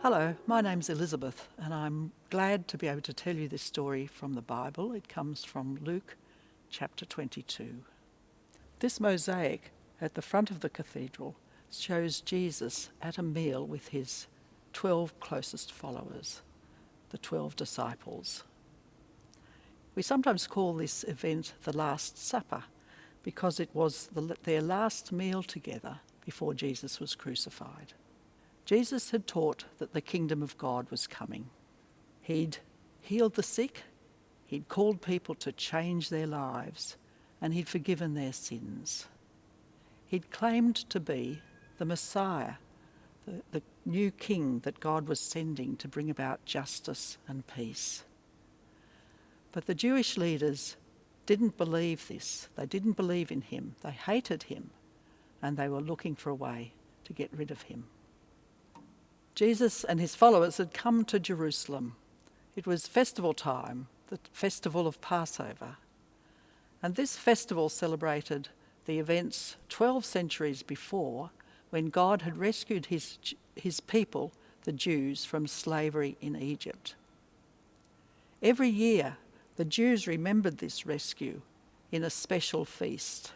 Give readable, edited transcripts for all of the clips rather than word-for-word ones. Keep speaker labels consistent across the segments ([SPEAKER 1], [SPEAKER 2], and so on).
[SPEAKER 1] Hello, my name's Elizabeth, and I'm glad to be able to tell you this story from the Bible. It comes from Luke chapter 22. This mosaic at the front of the cathedral shows Jesus at a meal with his 12 closest followers, the 12 disciples. We sometimes call this event the Last Supper because it was their last meal together before Jesus was crucified. Jesus had taught that the kingdom of God was coming. He'd healed the sick, he'd called people to change their lives, and he'd forgiven their sins. He'd claimed to be the Messiah, the new king that God was sending to bring about justice and peace. But the Jewish leaders didn't believe this. They didn't believe in him. They hated him, and they were looking for a way to get rid of him. Jesus and his followers had come to Jerusalem. It was festival time, the festival of Passover. And this festival celebrated the events 12 centuries before, when God had rescued his people, the Jews, from slavery in Egypt. Every year, the Jews remembered this rescue in a special feast.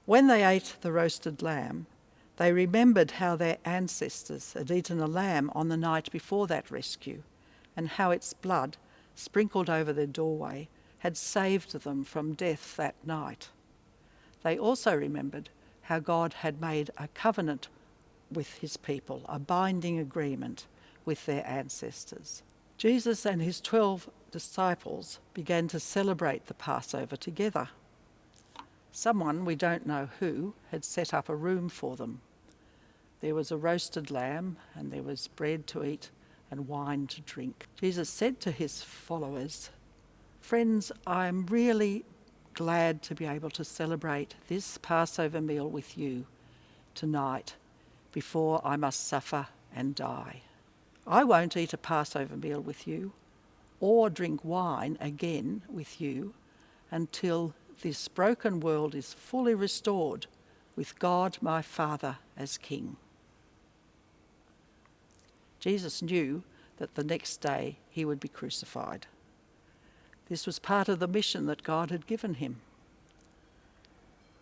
[SPEAKER 1] When they ate the roasted lamb, they remembered how their ancestors had eaten a lamb on the night before that rescue, and how its blood, sprinkled over their doorway, had saved them from death that night. They also remembered how God had made a covenant with his people, a binding agreement with their ancestors. Jesus and his 12 disciples began to celebrate the Passover together. Someone, we don't know who, had set up a room for them. There was a roasted lamb, and there was bread to eat and wine to drink. Jesus said to his followers, "Friends, I'm really glad to be able to celebrate this Passover meal with you tonight before I must suffer and die. I won't eat a Passover meal with you or drink wine again with you until this broken world is fully restored with God my Father as King." Jesus knew that the next day he would be crucified. This was part of the mission that God had given him.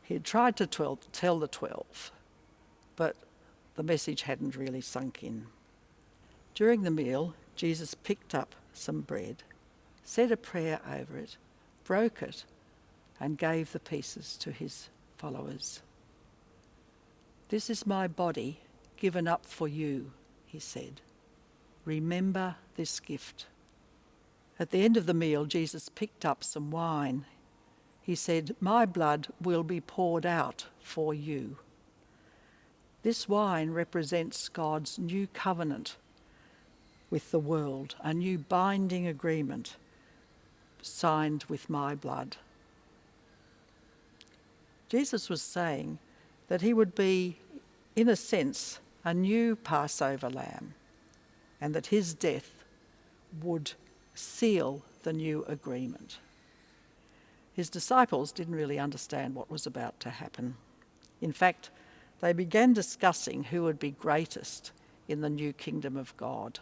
[SPEAKER 1] He had tried to tell the 12, but the message hadn't really sunk in. During the meal, Jesus picked up some bread, said a prayer over it, broke it, and gave the pieces to his followers. "This is my body given up for you," he said. "Remember this gift." At the end of the meal, Jesus picked up some wine. He said, "My blood will be poured out for you." This wine represents God's new covenant with the world, a new binding agreement signed with my blood. Jesus was saying that he would be, in a sense, a new Passover lamb, and that his death would seal the new agreement. His disciples didn't really understand what was about to happen. In fact, they began discussing who would be greatest in the new kingdom of God.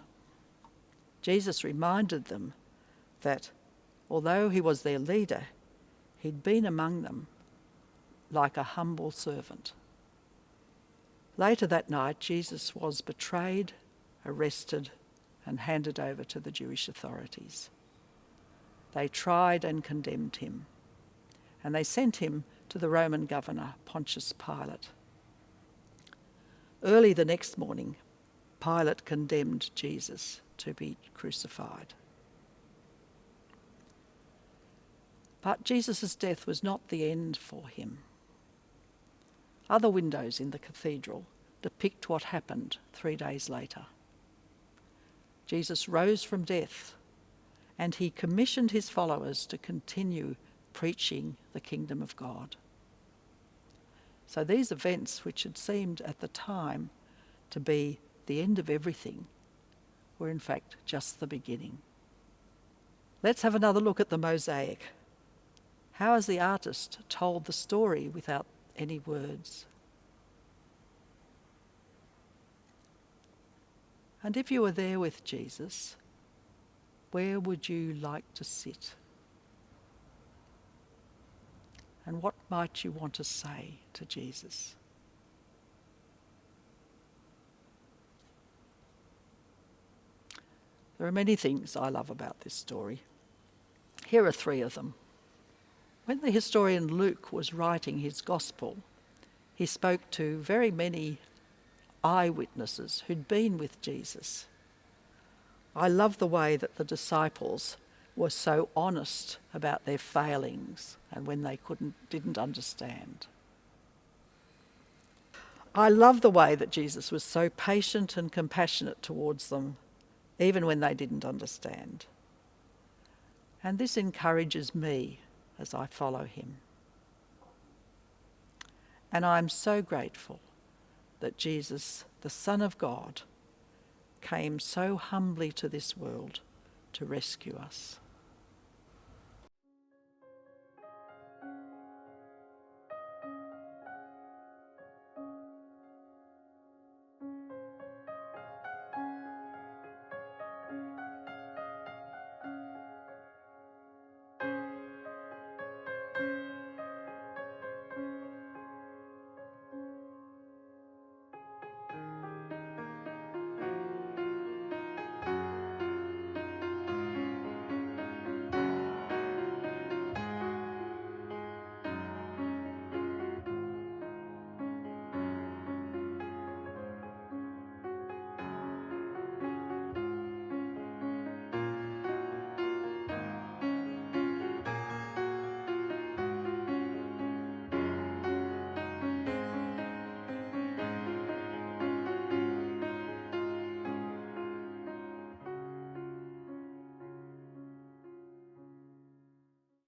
[SPEAKER 1] Jesus reminded them that although he was their leader, he'd been among them like a humble servant. Later that night, Jesus was betrayed, arrested, and handed over to the Jewish authorities. They tried and condemned him, and they sent him to the Roman governor, Pontius Pilate. Early the next morning, Pilate condemned Jesus to be crucified. But Jesus' death was not the end for him. Other windows in the cathedral depict what happened 3 days later. Jesus rose from death, and he commissioned his followers to continue preaching the kingdom of God. So these events, which had seemed at the time to be the end of everything, were in fact just the beginning. Let's have another look at the mosaic. How has the artist told the story without any words? And if you were there with Jesus, where would you like to sit? And what might you want to say to Jesus? There are many things I love about this story. Here are 3 of them. When the historian Luke was writing his gospel, he spoke to very many eyewitnesses who'd been with Jesus. I love the way that the disciples were so honest about their failings and when they didn't understand. I love the way that Jesus was so patient and compassionate towards them, even when they didn't understand. And this encourages me as I follow him. And I'm so grateful that Jesus, the Son of God, came so humbly to this world to rescue us.